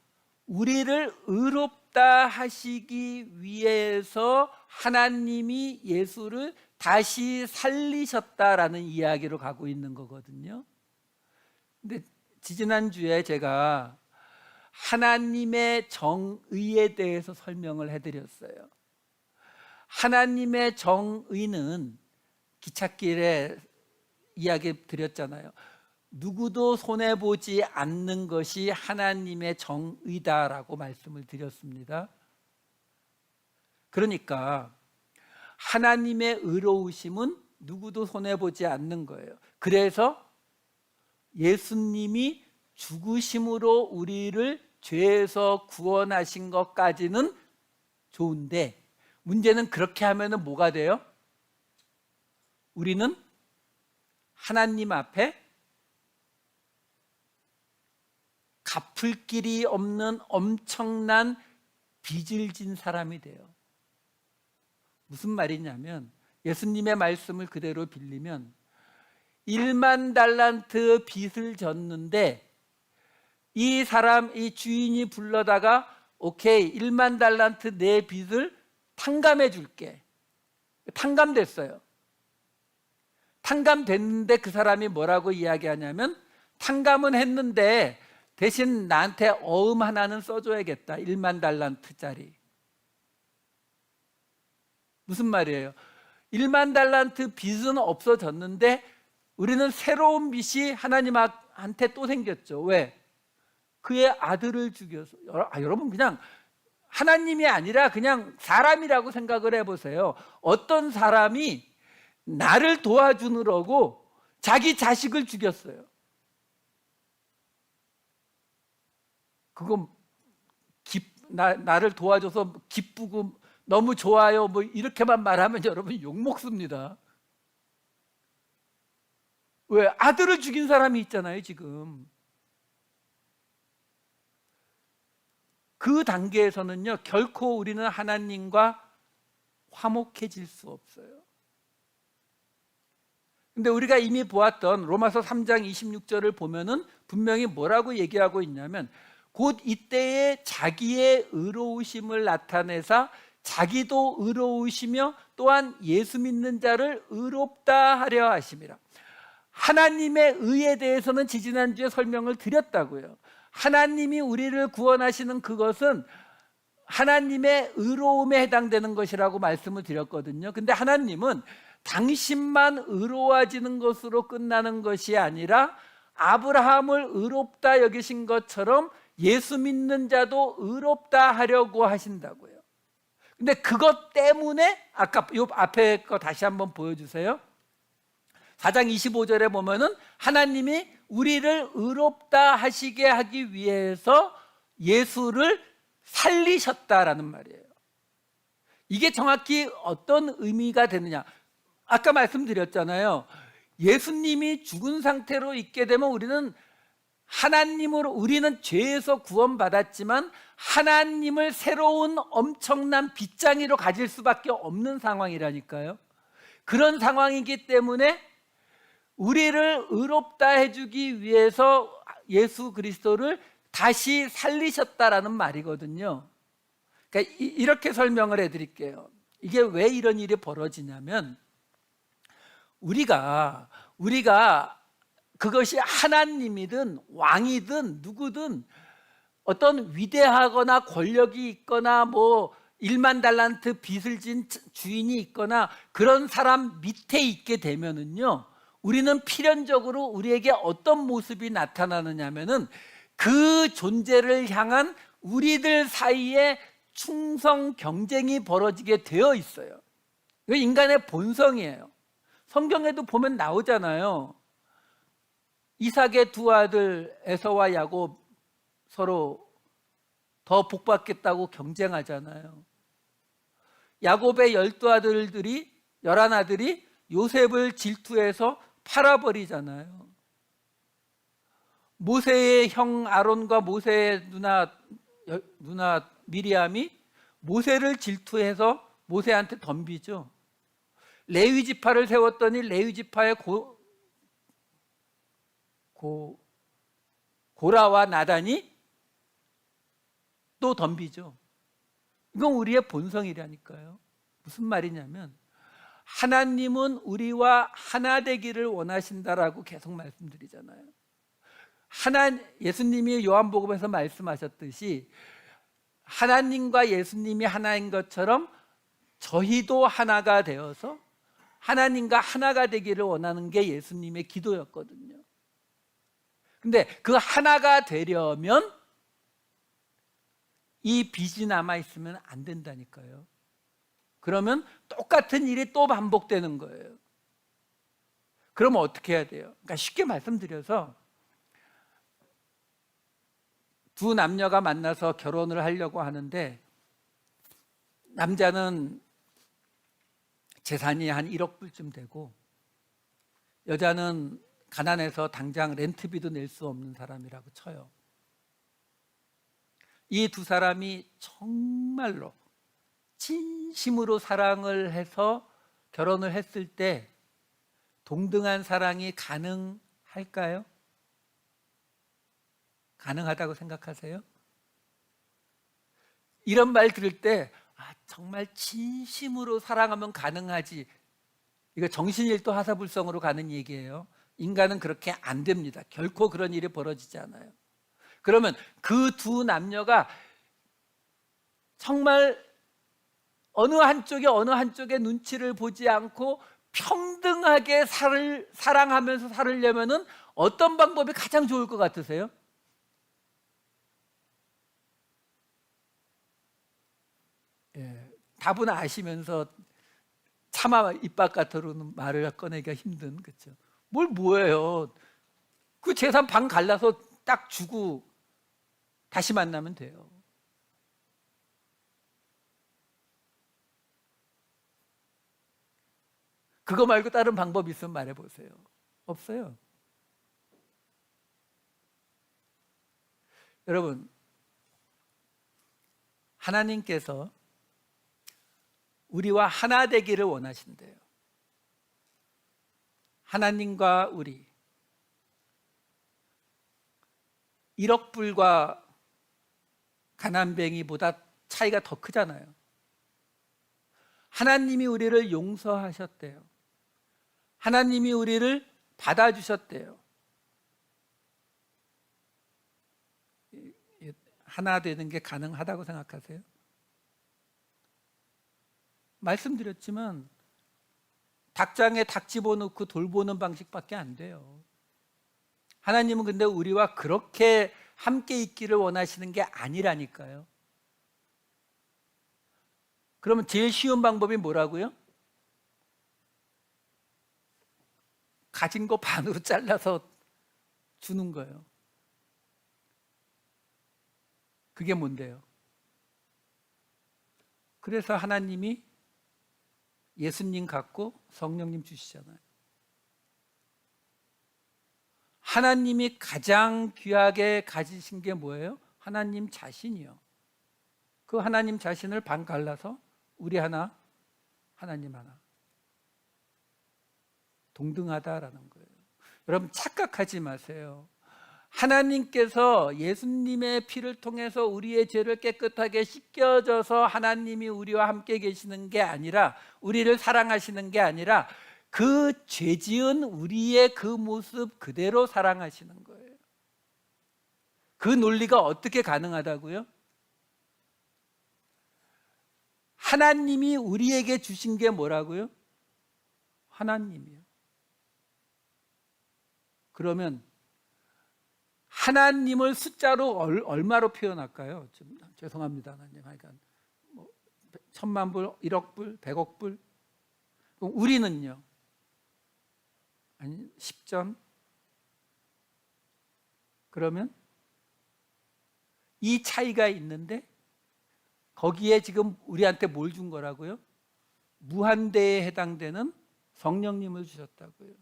우리를 의롭다 하시기 위해서 하나님이 예수를 다시 살리셨다라는 이야기로 가고 있는 거거든요. 근데 지지난주에 제가 하나님의 정의에 대해서 설명을 해드렸어요. 하나님의 정의는 기찻길에 이야기 드렸잖아요. 누구도 손해보지 않는 것이 하나님의 정의다라고 말씀을 드렸습니다. 그러니까 하나님의 의로우심은 누구도 손해보지 않는 거예요. 그래서 예수님이 죽으심으로 우리를 죄에서 구원하신 것까지는 좋은데 문제는 그렇게 하면 뭐가 돼요? 우리는 하나님 앞에 갚을 길이 없는 엄청난 빚을 진 사람이 돼요. 무슨 말이냐면 예수님의 말씀을 그대로 빌리면 1만 달란트 빚을 졌는데 이 사람, 이 주인이 불러다가 오케이, 1만 달란트 내 빚을 탕감해 줄게. 탕감됐어요. 탕감됐는데 그 사람이 뭐라고 이야기하냐면 탕감은 했는데 대신 나한테 어음 하나는 써줘야겠다. 1만 달란트짜리. 무슨 말이에요? 1만 달란트 빚은 없어졌는데 우리는 새로운 빚이 하나님한테 또 생겼죠. 왜? 그의 아들을 죽여서. 여러분 그냥 하나님이 아니라 그냥 사람이라고 생각을 해보세요. 어떤 사람이 나를 도와주느라고 자기 자식을 죽였어요. 그거 나를 도와줘서 기쁘고 너무 좋아요 뭐 이렇게만 말하면 여러분 욕먹습니다. 왜? 아들을 죽인 사람이 있잖아요 지금. 그 단계에서는요 결코 우리는 하나님과 화목해질 수 없어요. 근데 우리가 이미 보았던 로마서 3장 26절을 보면은 분명히 뭐라고 얘기하고 있냐면 곧 이때에 자기의 의로우심을 나타내사 자기도 의로우시며 또한 예수 믿는 자를 의롭다 하려 하심이라. 하나님의 의에 대해서는 지지난주에 설명을 드렸다고요. 하나님이 우리를 구원하시는 그것은 하나님의 의로움에 해당되는 것이라고 말씀을 드렸거든요. 근데 하나님은 당신만 의로워지는 것으로 끝나는 것이 아니라 아브라함을 의롭다 여기신 것처럼 예수 믿는 자도 의롭다 하려고 하신다고요. 근데 그것 때문에 아까 요 앞에 거 다시 한번 보여주세요. 4장 25절에 보면은 하나님이 우리를 의롭다 하시게 하기 위해서 예수를 살리셨다라는 말이에요. 이게 정확히 어떤 의미가 되느냐? 아까 말씀드렸잖아요. 예수님이 죽은 상태로 있게 되면 우리는 죄에서 구원받았지만 하나님을 새로운 엄청난 빚장이로 가질 수밖에 없는 상황이라니까요. 그런 상황이기 때문에 우리를 의롭다 해주기 위해서 예수 그리스도를 다시 살리셨다라는 말이거든요. 그러니까 이렇게 설명을 해드릴게요. 이게 왜 이런 일이 벌어지냐면 우리가 그것이 하나님이든 왕이든 누구든 어떤 위대하거나 권력이 있거나 뭐 1만 달란트 빚을 진 주인이 있거나 그런 사람 밑에 있게 되면은요, 우리는 필연적으로 우리에게 어떤 모습이 나타나느냐면은 그 존재를 향한 우리들 사이에 충성 경쟁이 벌어지게 되어 있어요. 이거 인간의 본성이에요. 성경에도 보면 나오잖아요. 이삭의 두 아들 에서와 야곱 서로 더 복받겠다고 경쟁하잖아요. 야곱의 12아들들이 11아들이 요셉을 질투해서 팔아버리잖아요. 모세의 형 아론과 모세의 누나 미리암이 모세를 질투해서 모세한테 덤비죠. 레위 지파를 세웠더니 레위 지파의 고라와 나단이 또 덤비죠. 이건 우리의 본성이라니까요. 무슨 말이냐면 하나님은 우리와 하나 되기를 원하신다라고 계속 말씀드리잖아요. 예수님이 요한복음에서 말씀하셨듯이 하나님과 예수님이 하나인 것처럼 저희도 하나가 되어서 하나님과 하나가 되기를 원하는 게 예수님의 기도였거든요. 근데 그 하나가 되려면 이 빚이 남아있으면 안 된다니까요. 그러면 똑같은 일이 또 반복되는 거예요. 그러면 어떻게 해야 돼요? 그러니까 쉽게 말씀드려서 두 남녀가 만나서 결혼을 하려고 하는데 남자는 재산이 한 1억 불쯤 되고 여자는 가난해서 당장 렌트비도 낼 수 없는 사람이라고 쳐요. 이 두 사람이 정말로 진심으로 사랑을 해서 결혼을 했을 때 동등한 사랑이 가능할까요? 가능하다고 생각하세요? 이런 말 들을 때 정말 진심으로 사랑하면 가능하지. 이거 정신일도 하사불성으로 가는 얘기예요. 인간은 그렇게 안 됩니다. 결코 그런 일이 벌어지지 않아요. 그러면 그 두 남녀가 정말 어느 한쪽의 눈치를 보지 않고 평등하게 사랑하면서 살으려면은 어떤 방법이 가장 좋을 것 같으세요? 답은 아시면서 차마 입 바깥으로는 말을 꺼내기가 힘든, 그렇죠? 뭐예요? 그 재산 반 갈라서 딱 주고 다시 만나면 돼요. 그거 말고 다른 방법이 있으면 말해보세요. 없어요. 여러분, 하나님께서 우리와 하나 되기를 원하신대요. 하나님과 우리 1억 불과 가난뱅이보다 차이가 더 크잖아요. 하나님이 우리를 용서하셨대요. 하나님이 우리를 받아주셨대요. 하나 되는 게 가능하다고 생각하세요? 말씀드렸지만 닭장에 닭 집어넣고 돌보는 방식밖에 안 돼요. 하나님은 근데 우리와 그렇게 함께 있기를 원하시는 게 아니라니까요. 그러면 제일 쉬운 방법이 뭐라고요? 가진 거 반으로 잘라서 주는 거예요. 그게 뭔데요? 그래서 하나님이 예수님 갖고 성령님 주시잖아요. 하나님이 가장 귀하게 가지신 게 뭐예요? 하나님 자신이요. 그 하나님 자신을 반 갈라서 우리 하나, 하나님 하나. 동등하다라는 거예요. 여러분 착각하지 마세요. 하나님께서 예수님의 피를 통해서 우리의 죄를 깨끗하게 씻겨져서 하나님이 우리와 함께 계시는 게 아니라, 우리를 사랑하시는 게 아니라 그 죄지은 우리의 그 모습 그대로 사랑하시는 거예요. 그 논리가 어떻게 가능하다고요? 하나님이 우리에게 주신 게 뭐라고요? 하나님이요. 그러면 하나님을 숫자로 얼마로 표현할까요? 좀 죄송합니다, 하나님. 그러니까 뭐 1,000만 불, 1억 불, 100억 불. 그럼 우리는요? 아니 10전. 그러면 이 차이가 있는데 거기에 지금 우리한테 뭘 준 거라고요? 무한대에 해당되는 성령님을 주셨다고요.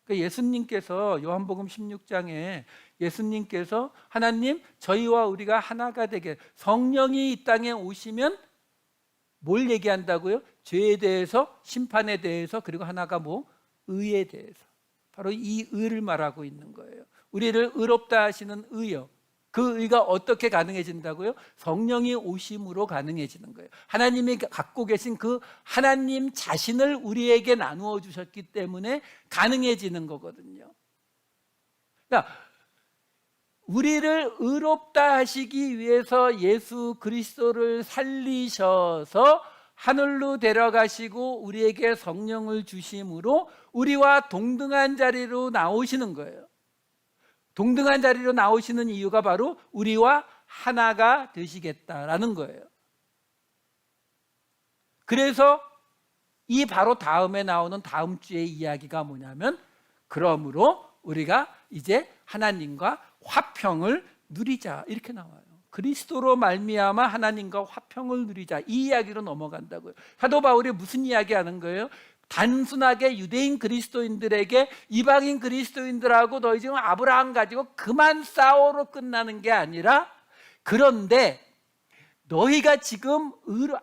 그러니까 예수님께서 요한복음 16장에 예수님께서 하나님, 저희와 우리가 하나가 되게, 성령이 이 땅에 오시면 뭘 얘기한다고요? 죄에 대해서, 심판에 대해서, 그리고 하나가 뭐? 의에 대해서. 바로 이 의를 말하고 있는 거예요. 우리를 의롭다 하시는 의요. 그 의가 어떻게 가능해진다고요? 성령이 오심으로 가능해지는 거예요. 하나님이 갖고 계신 그 하나님 자신을 우리에게 나누어 주셨기 때문에 가능해지는 거거든요. 그러니까 우리를 의롭다 하시기 위해서 예수 그리스도를 살리셔서 하늘로 데려가시고 우리에게 성령을 주심으로 우리와 동등한 자리로 나오시는 거예요. 동등한 자리로 나오시는 이유가 바로 우리와 하나가 되시겠다라는 거예요. 그래서 이 바로 다음에 나오는 다음 주의 이야기가 뭐냐면, 그러므로 우리가 이제 하나님과 화평을 누리자, 이렇게 나와요. 그리스도로 말미암아 하나님과 화평을 누리자, 이 이야기로 넘어간다고요. 사도 바울이 무슨 이야기하는 거예요? 단순하게 유대인 그리스도인들에게 이방인 그리스도인들하고 너희 지금 아브라함 가지고 그만 싸워로 끝나는 게 아니라, 그런데 너희가 지금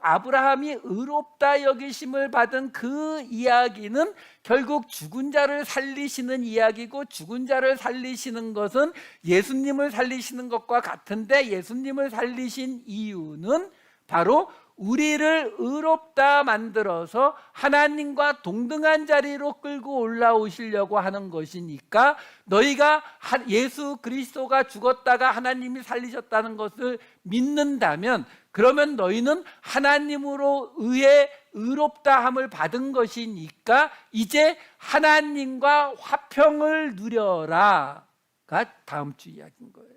아브라함이 의롭다 여기심을 받은 그 이야기는 결국 죽은 자를 살리시는 이야기고, 죽은 자를 살리시는 것은 예수님을 살리시는 것과 같은데, 예수님을 살리신 이유는 바로 우리를 의롭다 만들어서 하나님과 동등한 자리로 끌고 올라오시려고 하는 것이니까, 너희가 예수 그리스도가 죽었다가 하나님이 살리셨다는 것을 믿는다면, 그러면 너희는 하나님으로 의해 의롭다함을 받은 것이니까 이제 하나님과 화평을 누려라가 다음 주 이야기인 거예요.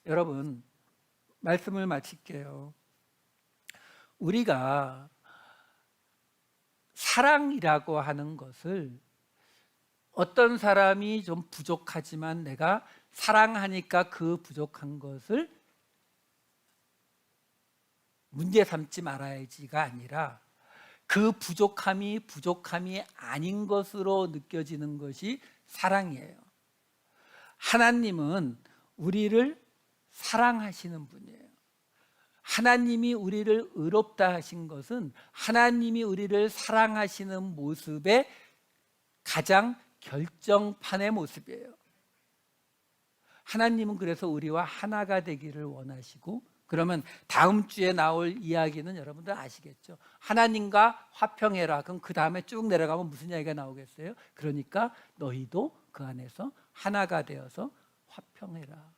여러분, 말씀을 마칠게요. 우리가 사랑이라고 하는 것을, 어떤 사람이 좀 부족하지만 내가 사랑하니까 그 부족한 것을 문제 삼지 말아야지가 아니라, 그 부족함이 아닌 것으로 느껴지는 것이 사랑이에요. 하나님은 우리를 사랑하시는 분이에요. 하나님이 우리를 의롭다 하신 것은 하나님이 우리를 사랑하시는 모습의 가장 결정판의 모습이에요. 하나님은 그래서 우리와 하나가 되기를 원하시고, 그러면 다음 주에 나올 이야기는 여러분들 아시겠죠? 하나님과 화평해라. 그럼 그 다음에 쭉 내려가면 무슨 이야기가 나오겠어요? 그러니까 너희도 그 안에서 하나가 되어서 화평해라.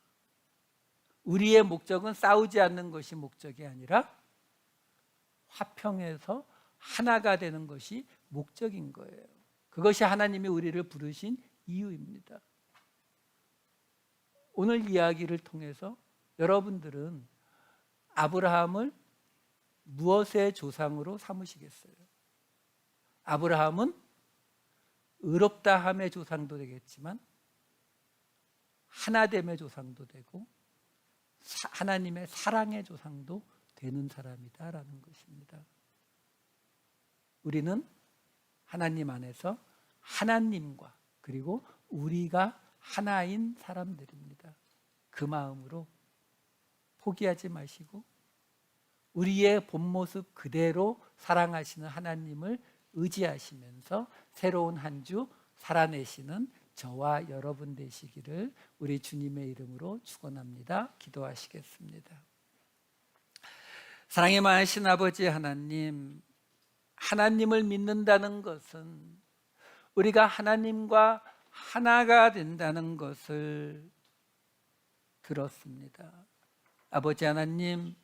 우리의 목적은 싸우지 않는 것이 목적이 아니라 화평해서 하나가 되는 것이 목적인 거예요. 그것이 하나님이 우리를 부르신 이유입니다. 오늘 이야기를 통해서 여러분들은 아브라함을 무엇의 조상으로 삼으시겠어요? 아브라함은 의롭다함의 조상도 되겠지만 하나됨의 조상도 되고 하나님의 사랑의 조상도 되는 사람이다라는 것입니다. 우리는 하나님 안에서 하나님과 그리고 우리가 하나인 사람들입니다. 그 마음으로 포기하지 마시고 우리의 본 모습 그대로 사랑하시는 하나님을 의지하시면서 새로운 한 주 살아내시는 저와 여러분 되시기를 우리 주님의 이름으로 축원합니다. 기도하시겠습니다. 사랑의 많으신 아버지 하나님, 하나님을 믿는다는 것은 우리가 하나님과 하나가 된다는 것을 들었습니다. 아버지 하나님,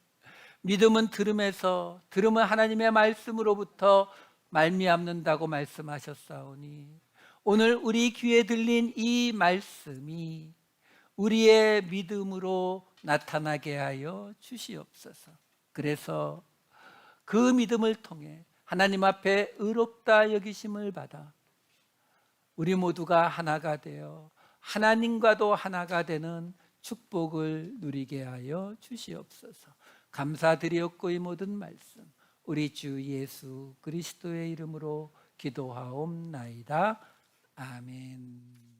믿음은 들음에서, 들음은 하나님의 말씀으로부터 말미암는다고 말씀하셨사오니 오늘 우리 귀에 들린 이 말씀이 우리의 믿음으로 나타나게 하여 주시옵소서. 그래서 그 믿음을 통해 하나님 앞에 의롭다 여기심을 받아 우리 모두가 하나가 되어 하나님과도 하나가 되는 축복을 누리게 하여 주시옵소서. 감사드리옵고 이 모든 말씀 우리 주 예수 그리스도의 이름으로 기도하옵나이다. 아멘.